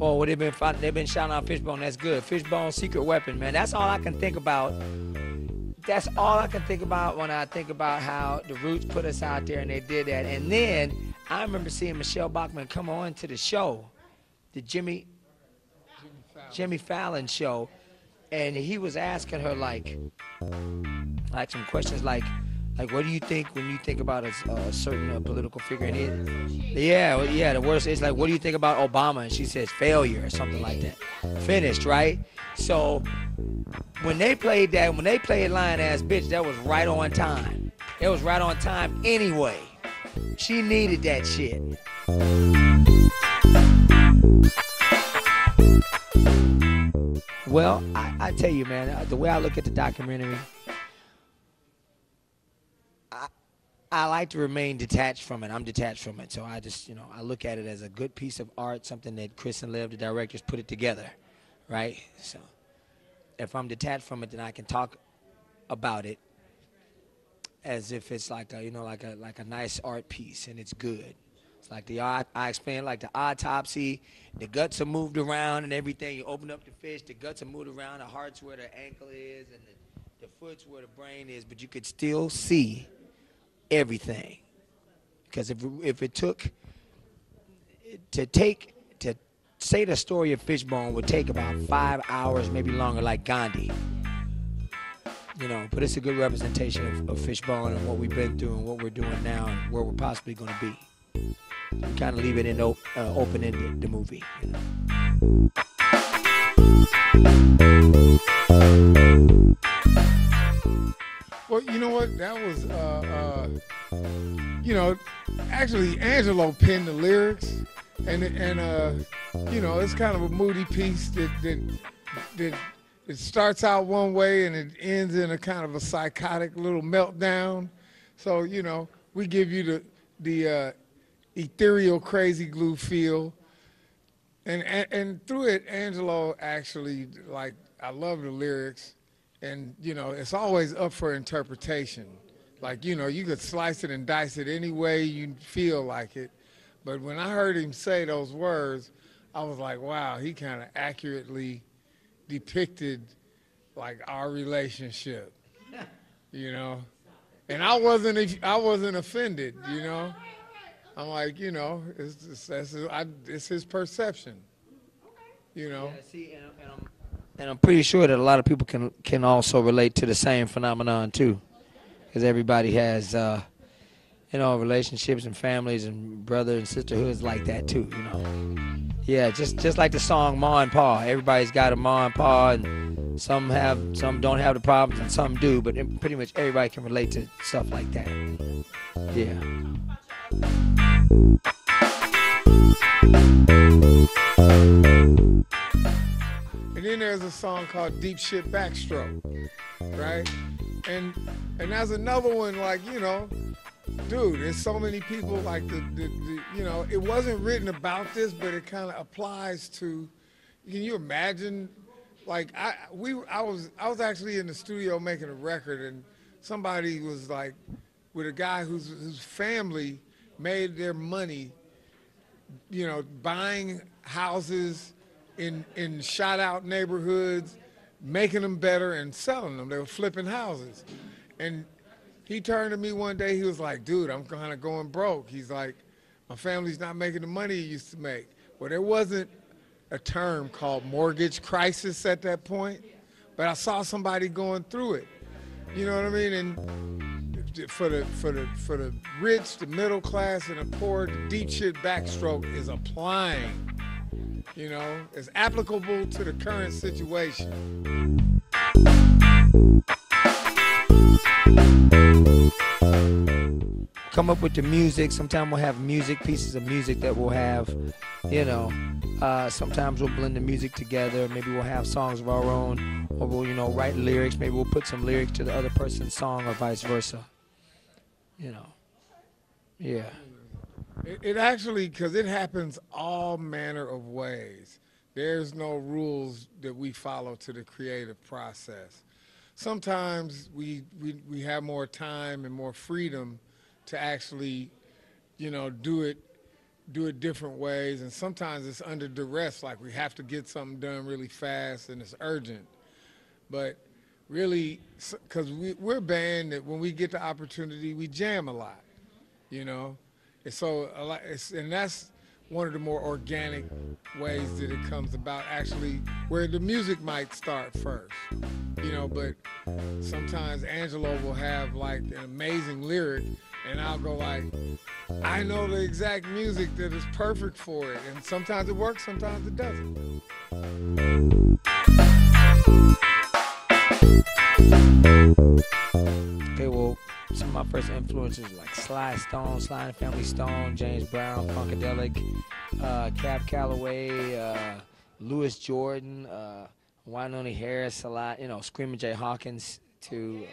Oh, well, they've been shouting out Fishbone. That's good. Fishbone, secret weapon, man. That's all I can think about. That's all I can think about when I think about how the Roots put us out there and they did that. And then I remember seeing Michele Bachmann come on to the show, the Jimmy Fallon show, and he was asking her like some questions like what do you think when you think about a certain political figure? And the worst is like, what do you think about Obama? And she says failure or something like that. Finished, right? So when they played Lion Ass Bitch, that was right on time. It was right on time anyway. She needed that shit. Well, I tell you, man, the way I look at the documentary, I like to remain detached from it. I'm detached from it. So I just, I look at it as a good piece of art, something that Chris and Lev, the directors, put it together, right? So if I'm detached from it, then I can talk about it as if it's like a, like a nice art piece and it's good. It's like I explained like the autopsy, the guts are moved around and everything. You open up the fish, the guts are moved around, the heart's where the ankle is and the foot's where the brain is, but you could still see everything. Because if it took to say the story of Fishbone would take about 5 hours, maybe longer, like Gandhi. But it's a good representation of Fishbone and what we've been through and what we're doing now and where we're possibly going to be. We kind of leave it in open-ended, the movie. Well, you know what? That was, actually Angelo penned the lyrics, and it's kind of a moody piece that it starts out one way and it ends in a kind of a psychotic little meltdown. So, we give you the ethereal, crazy glue feel, and through it, Angelo actually, like, I love the lyrics. And, it's always up for interpretation. Like, you could slice it and dice it any way you feel like it. But when I heard him say those words, I was like, wow, he kind of accurately depicted, like, our relationship, And I wasn't offended, I'm like, it's his perception, Yeah, see, and I'm pretty sure that a lot of people can also relate to the same phenomenon too, because everybody has relationships and families and brother and sisterhoods like that too. Yeah, just like the song Ma and Pa. Everybody's got a Ma and Pa, and some don't have the problems and some do, but pretty much everybody can relate to stuff like that. Yeah. And then there's a song called Deep Shit Backstroke, right? And there's another one, like, dude, there's so many people, like, it wasn't written about this, but it kind of applies to, can you imagine, like, I was actually in the studio making a record, and somebody was like, with a guy whose family made their money, buying houses in shot out neighborhoods, making them better and selling them. They were flipping houses. And he turned to me one day, he was like, dude, I'm kind of going broke. He's like, my family's not making the money it used to make. Well, there wasn't a term called mortgage crisis at that point, but I saw somebody going through it. You know what I mean? And for the rich, the middle class, and the poor, the deep shit backstroke is applying. It's applicable to the current situation. Come up with the music. Sometimes we'll have pieces of music that we'll have, sometimes we'll blend the music together. Maybe we'll have songs of our own, or we'll, write lyrics. Maybe we'll put some lyrics to the other person's song or vice versa. Yeah. It actually, because it happens all manner of ways. There's no rules that we follow to the creative process. Sometimes we have more time and more freedom to actually, do it different ways. And sometimes it's under duress, like we have to get something done really fast and it's urgent. But really, because we're a band that when we get the opportunity, we jam a lot, you know? And so, and that's one of the more organic ways that it comes about, actually, where the music might start first, but sometimes Angelo will have like an amazing lyric and I'll go like, I know the exact music that is perfect for it. And sometimes it works, sometimes it doesn't. Okay, well, some of my first influences like Sly Stone, Sly and Family Stone, James Brown, Funkadelic, Cab Calloway, Louis Jordan, Wynonie Harris a lot, Screaming Jay Hawkins to,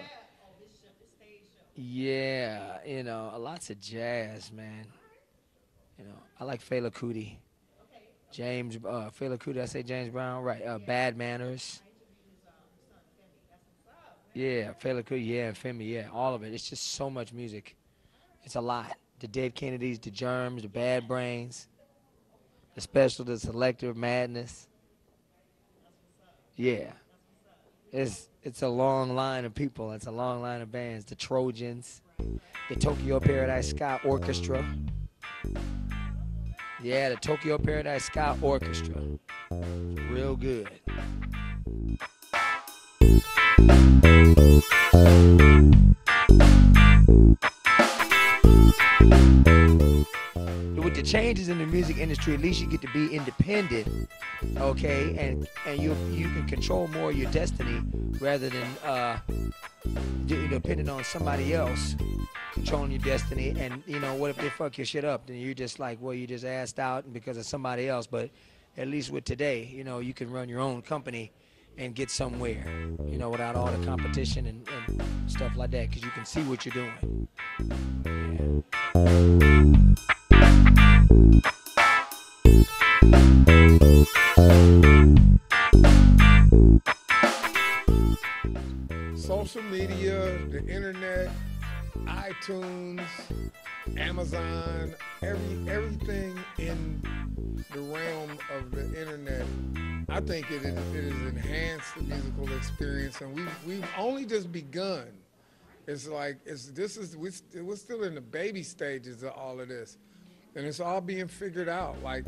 lots of jazz, man. I like Fela Kuti, Fela Kuti, I say James Brown, right, Bad Manners. Yeah, Fela Kuti, yeah, Femi, yeah, all of it. It's just so much music. It's a lot. The Dead Kennedys, the Germs, the Bad Brains, the Special, the Selective Madness. Yeah. It's a long line of people. It's a long line of bands. The Trojans, the Tokyo Paradise Sky Orchestra. Yeah, the Tokyo Paradise Sky Orchestra. Real good. With the changes in the music industry, at least you get to be independent, okay, and you can control more of your destiny rather than depending on somebody else controlling your destiny. And what if they fuck your shit up? Then you're just like, well, you just assed out because of somebody else. But at least with today, you can run your own company and get somewhere, without all the competition and stuff like that, because you can see what you're doing. Social media, the internet, iTunes, Amazon, everything in the realm of the internet, I think it has enhanced the musical experience, and we've only just begun. It's like we're still in the baby stages of all of this, and it's all being figured out. Like,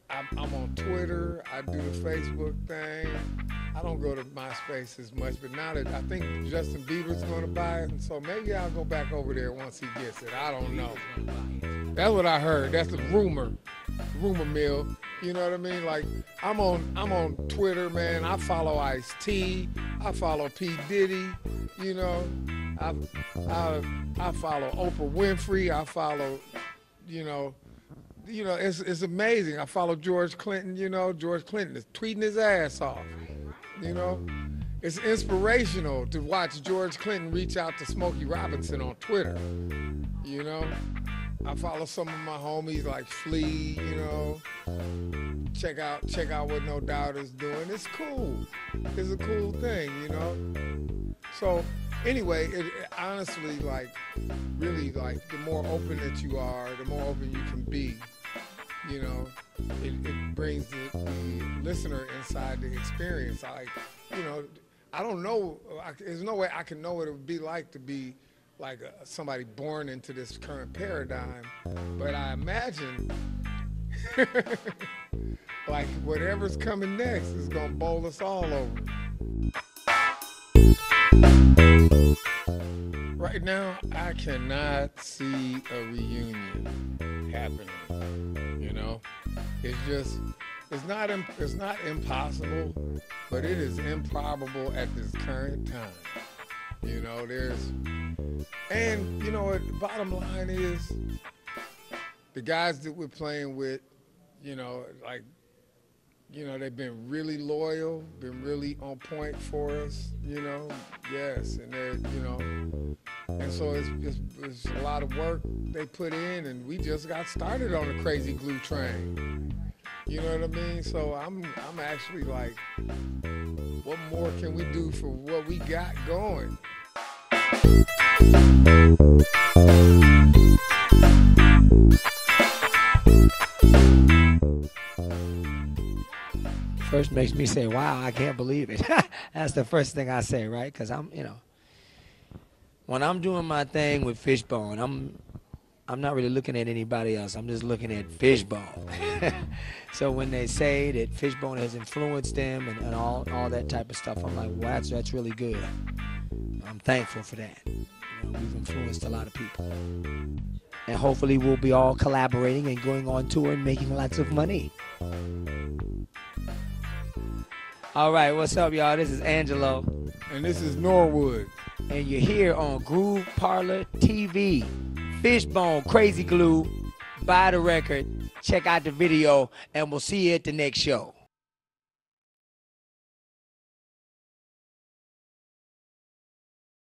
I'm on Twitter. I do the Facebook thing. I don't go to MySpace as much, but now that I think Justin Bieber's going to buy it, and so maybe I'll go back over there once he gets it. I don't know. That's what I heard. That's the rumor mill. You know what I mean? Like, I'm on Twitter, man. I follow Ice-T. I follow P. Diddy. I follow Oprah Winfrey. I follow, it's amazing. I follow George Clinton. George Clinton is tweeting his ass off. It's inspirational to watch George Clinton reach out to Smokey Robinson on Twitter. I follow some of my homies like Flea. Check out what No Doubt is doing. It's cool. It's a cool thing. So anyway, it honestly, really, the more open that you are, the more open you can be. It brings the listener inside the experience. I don't know. There's no way I can know what it would be like to be like somebody born into this current paradigm, but I imagine like whatever's coming next is gonna bowl us all over. Right now, I cannot see a reunion happening. It's not impossible, but it is improbable at this current time. And what the bottom line is, the guys that we're playing with, you know, they've been really loyal, been really on point for us, you know. Yes, and they're, you know, and so it's a lot of work they put in, and we just got started on the Crazy Glue train. You know what I mean? So I'm actually like, what more can we do for what we got going? First makes me say, wow, I can't believe it. That's the first thing I say, right? Because I'm, you know, when I'm doing my thing with Fishbone, I'm not really looking at anybody else. I'm just looking at Fishbone. So when they say that Fishbone has influenced them and all that type of stuff, I'm like, well, that's really good. I'm thankful for that. You know, we've influenced a lot of people. And hopefully we'll be all collaborating and going on tour and making lots of money. All right, what's up, y'all? This is Angelo. And this is Norwood. And you're here on Groove Parlor TV. Fishbone, Crazy Glue. Buy the record, check out the video, and we'll see you at the next show.